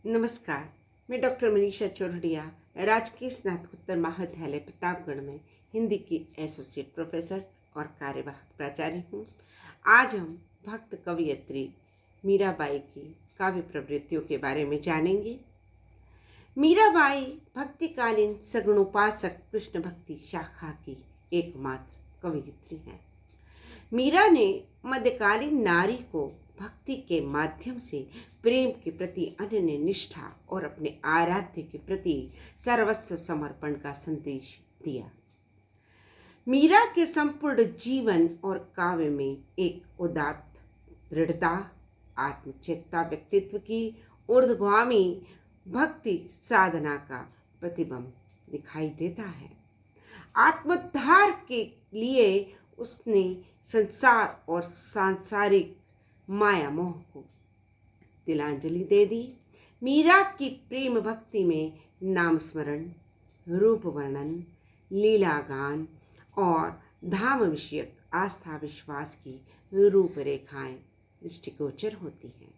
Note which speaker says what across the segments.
Speaker 1: नमस्कार। मैं डॉक्टर मनीषा चौरडिया, राजकीय स्नातकोत्तर महाविद्यालय प्रतापगढ़ में हिंदी की एसोसिएट प्रोफेसर और कार्यवाहक प्राचार्य हूँ। आज हम भक्त कवयित्री मीराबाई की काव्य प्रवृत्तियों के बारे में जानेंगे। मीराबाई भक्तिकालीन सगुणोपासक कृष्ण भक्ति शाखा की एकमात्र कवयित्री हैं। मीरा ने मध्यकालीन नारी को भक्ति के माध्यम से प्रेम के प्रति अनन्य निष्ठा और अपने आराध्य के प्रति सर्वस्व समर्पण का संदेश दिया। मीरा के संपूर्ण जीवन और काव्य में एक उदात्त दृढ़ता, आत्मचेतना व्यक्तित्व की ऊर्ध्वगामी भक्ति साधना का प्रतिबिंब दिखाई देता है। आत्मोद्धार के लिए उसने संसार और सांसारिक माया मोह को तिलांजलि दे दी। मीरा की प्रेम भक्ति में नाम स्मरण, रूप वर्णन, लीला गान और धाम विषयक आस्था विश्वास की रूपरेखाएं दृष्टिगोचर होती हैं।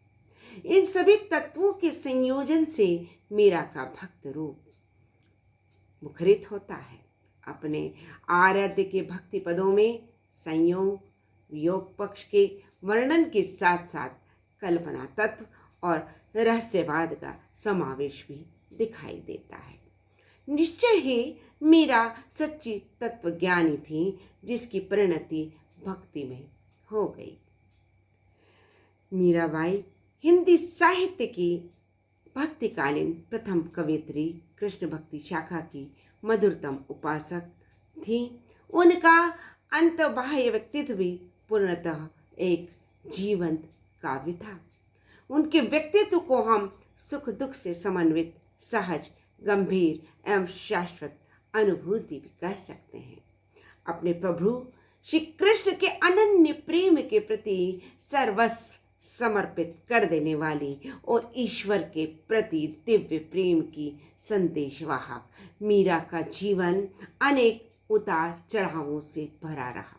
Speaker 1: इन सभी तत्वों के संयोजन से मीरा का भक्त रूप मुखरित होता है। अपने आराध्य के भक्ति पदों में संयोग, वियोग पक्ष के वर्णन के साथ साथ कल्पना तत्व और रहस्यवाद का समावेश भी दिखाई देता है। निश्चय ही मीरा सच्ची तत्वज्ञानी थी, जिसकी परिणति भक्ति में हो गई। मीराबाई हिंदी साहित्य की भक्तिकालीन प्रथम कवयित्री कृष्ण भक्ति शाखा की मधुरतम उपासक थी। उनका अंतर्बाह्य व्यक्तित्व भी पूर्णतः एक जीवंत काव्य था। उनके व्यक्तित्व को हम सुख दुख से समन्वित, सहज, गंभीर एवं शाश्वत अनुभूति भी कह सकते हैं। अपने प्रभु श्री कृष्ण के अनन्य प्रेम के प्रति सर्वस्व समर्पित कर देने वाली और ईश्वर के प्रति दिव्य प्रेम की संदेशवाहक मीरा का जीवन अनेक उतार चढ़ावों से भरा रहा।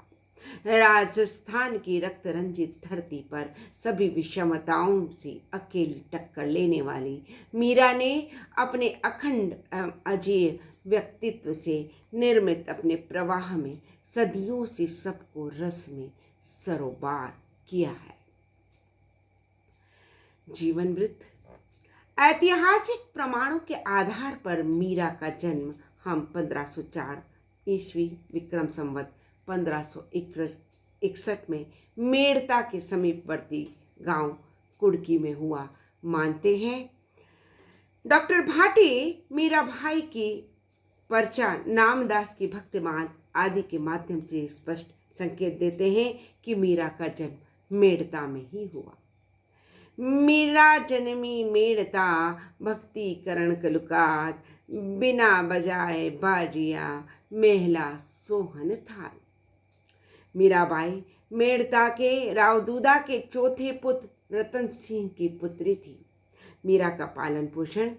Speaker 1: राजस्थान की रक्त रंजित धरती पर सभी विषमताओं से अकेली टक्कर लेने वाली मीरा ने अपने अखंड एवं अजेय व्यक्तित्व से निर्मित अपने प्रवाह में सदियों से सबको रस में सरोबार किया है। जीवन वृत्त। ऐतिहासिक प्रमाणों के आधार पर मीरा का जन्म हम 1504 ईस्वी विक्रम संवत 1561 में मेड़ता के समीपवर्ती गांव कुड़की में हुआ मानते हैं। डॉक्टर भाटी मीराबाई की पर्चा नामदास की भक्तिमान आदि के माध्यम से स्पष्ट संकेत देते हैं कि मीरा का जन्म मेड़ता में ही हुआ। मीरा जन्मी मेड़ता भक्ति करण कलुकात, बिना बजाए बाजिया मेहला सोहन थाल। मीराबाई मेड़ता के रावदूदा के चौथे पुत्र रतन सिंह की पुत्री थी। मीरा का पालन पोषण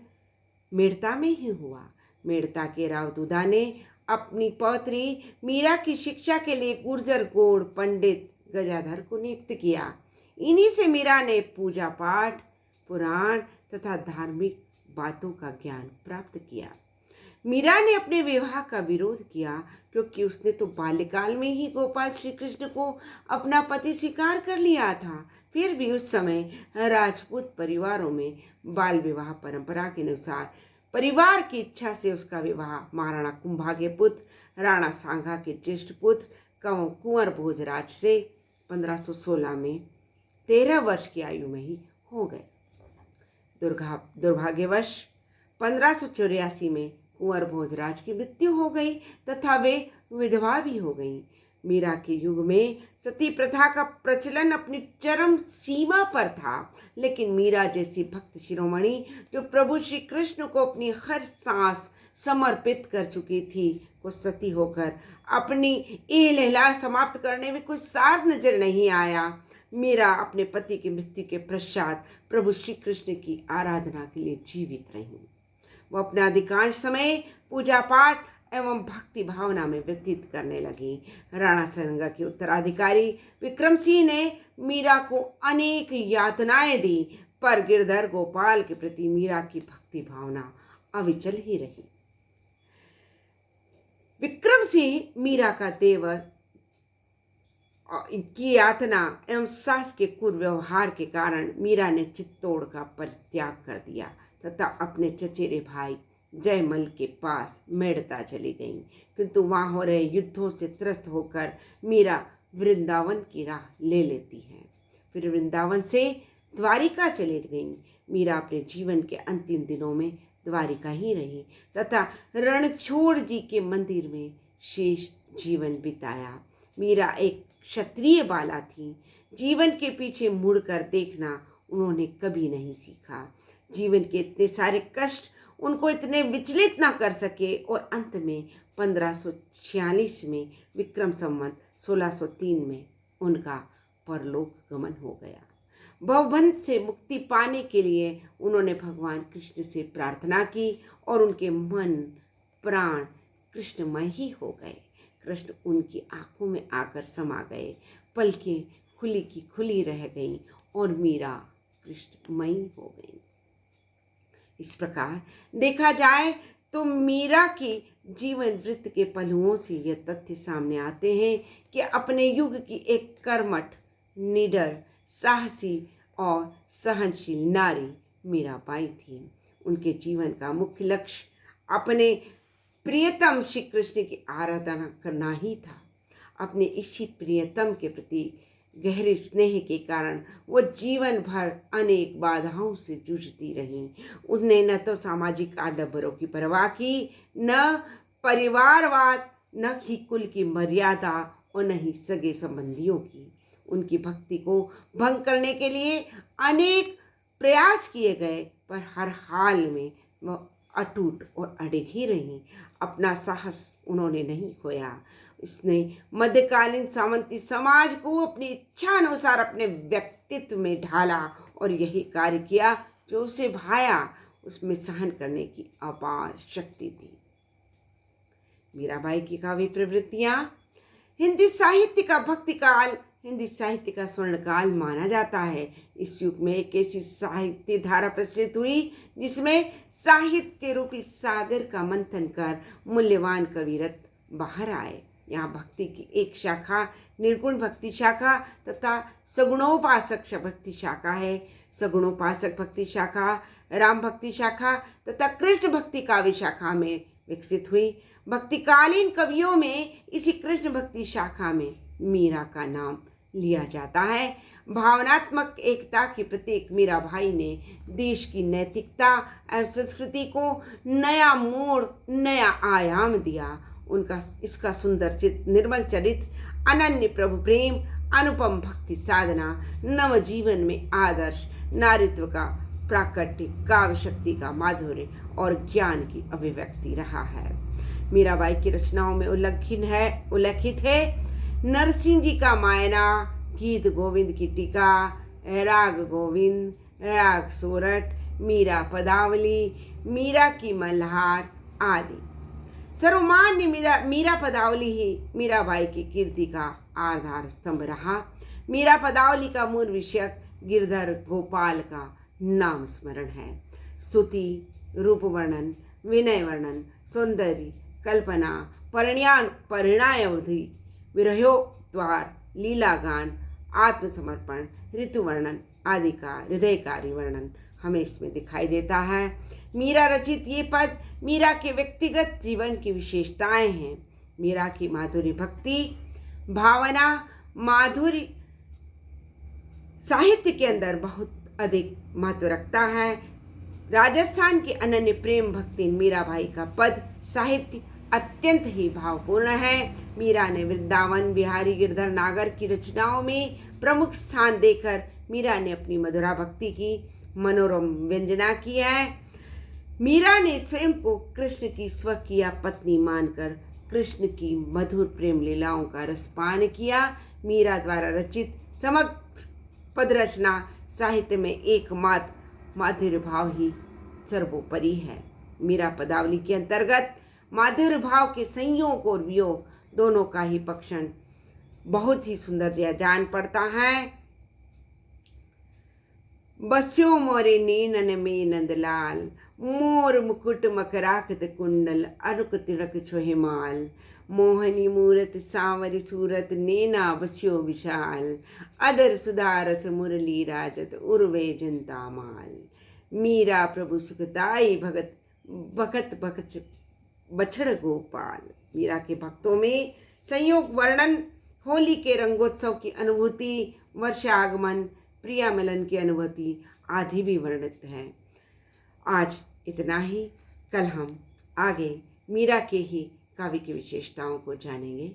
Speaker 1: मेड़ता में ही हुआ। मेड़ता के रावदूदा ने अपनी पौत्री मीरा की शिक्षा के लिए गुर्जर गोड़ पंडित गजाधर को नियुक्त किया। इन्हीं से मीरा ने पूजा पाठ, पुराण तथा धार्मिक बातों का ज्ञान प्राप्त किया। मीरा ने अपने विवाह का विरोध किया, क्योंकि उसने तो बाल्यकाल में ही गोपाल श्री कृष्ण को अपना पति स्वीकार कर लिया था। फिर भी उस समय राजपूत परिवारों में बाल विवाह परंपरा के अनुसार परिवार की इच्छा से उसका विवाह महाराणा कुंभा के पुत्र राणा सांगा के ज्येष्ठ पुत्र कुंवर भोजराज से 1516 में 13 वर्ष की आयु में ही हो गए। दुर्भाग्यवश 1584 में कुंवर भोजराज की मृत्यु हो गई तथा वे विधवा भी हो गईं। मीरा के युग में सती प्रथा का प्रचलन अपनी चरम सीमा पर था, लेकिन मीरा जैसी भक्त शिरोमणि जो प्रभु श्री कृष्ण को अपनी हर सांस समर्पित कर चुकी थी, को सती होकर अपनी ये लीला समाप्त करने में कुछ सार नजर नहीं आया। मीरा अपने पति की मृत्यु के पश्चात प्रभु श्री कृष्ण की आराधना के लिए जीवित रही। वो अपना अधिकांश समय पूजा पाठ एवं भक्ति भावना में व्यतीत करने लगी। राणा सांगा के उत्तराधिकारी विक्रम सिंह ने मीरा को अनेक यातनाएं दी, पर गिरधर गोपाल के प्रति मीरा की भक्ति भावना अविचल ही रही। विक्रम सिंह मीरा का देवर की यातना एवं सास के कुव्यवहार के कारण मीरा ने चित्तौड़ का परित्याग कर दिया तथा अपने चचेरे भाई जयमल के पास मेड़ता चली गईं। किंतु वहाँ हो रहे युद्धों से त्रस्त होकर मीरा वृंदावन की राह ले लेती है। फिर वृंदावन से द्वारिका चली गईं। मीरा अपने जीवन के अंतिम दिनों में द्वारिका ही रही तथा रणछोड़ जी के मंदिर में शेष जीवन बिताया। मीरा एक क्षत्रिय बाला थी। जीवन के पीछे मुड़कर देखना उन्होंने कभी नहीं सीखा। जीवन के इतने सारे कष्ट उनको इतने विचलित ना कर सके और अंत में 1546 में विक्रम संवत 1603 में उनका परलोक गमन हो गया। भवबंध से मुक्ति पाने के लिए उन्होंने भगवान कृष्ण से प्रार्थना की और उनके मन प्राण कृष्णमय ही हो गए। कृष्ण उनकी आंखों में आकर समा गए। पलकें खुली की खुली रह गईं और मीरा कृष्णमयी हो गई। इस प्रकार देखा जाए तो मीरा की जीवन वृत्त के पहलुओं से यह तथ्य सामने आते हैं कि अपने युग की एक कर्मठ, निडर, साहसी और सहनशील नारी मीराबाई थी। उनके जीवन का मुख्य लक्ष्य अपने प्रियतम श्री कृष्ण की आराधना करना ही था। अपने इसी प्रियतम के प्रति गहरे स्नेह के कारण वो जीवन भर अनेक बाधाओं से जूझती रहीं। उन्हें न तो सामाजिक आडंबरों की परवाह की, न परिवारवाद, न ही कुल की मर्यादा और न ही सगे संबंधियों की। उनकी भक्ति को भंग करने के लिए अनेक प्रयास किए गए, पर हर हाल में वह अटूट और अडिग ही रहीं। अपना साहस उन्होंने नहीं खोया। इसने मध्यकालीन सामंती समाज को अपनी इच्छा अनुसार अपने व्यक्तित्व में ढाला और यही कार्य किया जो उसे भाया। उसमें सहन करने की अपार शक्ति थी। मीराबाई की काव्य प्रवृत्तियां हिंदी साहित्य का भक्ति काल, हिंदी साहित्य का स्वर्णकाल माना जाता है। इस युग में एक ऐसी साहित्य धारा प्रचलित हुई जिसमें साहित्य रूपी सागर का मंथन कर मूल्यवान कविरत्न बाहर आए। यहाँ भक्ति की एक शाखा निर्गुण भक्ति शाखा तथा सगुणोपासक भक्ति शाखा है। सगुणोपासक भक्ति शाखा राम भक्ति शाखा तथा कृष्ण भक्ति काव्य शाखा में विकसित हुई। भक्तिकालीन कवियों में इसी कृष्ण भक्ति शाखा में मीरा का नाम लिया जाता है। भावनात्मक एकता के प्रतीक मीराबाई ने देश की नैतिकता एवं संस्कृति को नया मोड़, नया आयाम दिया। उनका इसका सुंदर चित्त, निर्मल चरित्र, अनन्य प्रभु प्रेम, अनुपम भक्ति साधना, नव जीवन में आदर्श नारित्व का प्राकट्य, काव्य शक्ति का माधुर्य और ज्ञान की अभिव्यक्ति रहा है। मीराबाई की रचनाओं में उल्लेखित है नरसिंह जी का मायना, गीत गोविंद की टीका, राग गोविंद, राग सोरठ, मीरा पदावली, मीरा की मल्हार आदि। सर्वमान्य मीरा पदावली ही मीराबाई की कीर्ति का आधार स्तंभ रहा। मीरा पदावली का मूल विषय गिरधर गोपाल का नाम स्मरण है। स्तुति, रूप वर्णन, विनय वर्णन, सौंदर्य, कल्पना, परिणयावधि, विरहोद्वार, लीला गान, आत्मसमर्पण, ऋतु वर्णन आदि का हृदयकारी वर्णन हमें इसमें दिखाई देता है। मीरा रचित ये पद मीरा के व्यक्तिगत जीवन की विशेषताएं हैं। मीरा की माधुरी भक्ति भावना माधुरी साहित्य के अंदर बहुत अधिक महत्व रखता है। राजस्थान की अनन्य प्रेम भक्ति मीराबाई का पद साहित्य अत्यंत ही भावपूर्ण है। मीरा ने वृंदावन, बिहारी, गिरधर, नागर की रचनाओं में प्रमुख स्थान देकर मीरा ने अपनी मधुरा भक्ति की मनोरम व्यंजना की है। मीरा ने स्वयं को कृष्ण की स्वकीय पत्नी मानकर कृष्ण की मधुर प्रेम लीलाओं का रसपान किया। मीरा द्वारा रचित समग्र पद रचना साहित्य में एकमात्र माधुर्य भाव ही सर्वोपरि है। मीरा पदावली के अंतर्गत माधुर्य भाव के संयोग और वियोग दोनों का ही पक्षण बहुत ही सुंदर जान पड़ता है। बस्यो मोरे नैनन में नंदलाल, मोर मुकुट मकराकत कुंडल, अरुक तिलक छोहिमाल, मोहनी मूरत सांवरी सूरत, नैना बस्यो विशाल, अदर सुधारस मुरली राजत, उर्वे जनता माल। मीरा प्रभु सुखदाई भगत भगत भगत बछड़ गोपाल। मीरा के भक्तों में संयोग वर्णन, होली के रंगोत्सव की अनुभूति, वर्षागमन, प्रिया मिलन की अनुभूति आदि भी वर्णित है। आज इतना ही। कल हम आगे मीरा के ही काव्य की विशेषताओं को जानेंगे।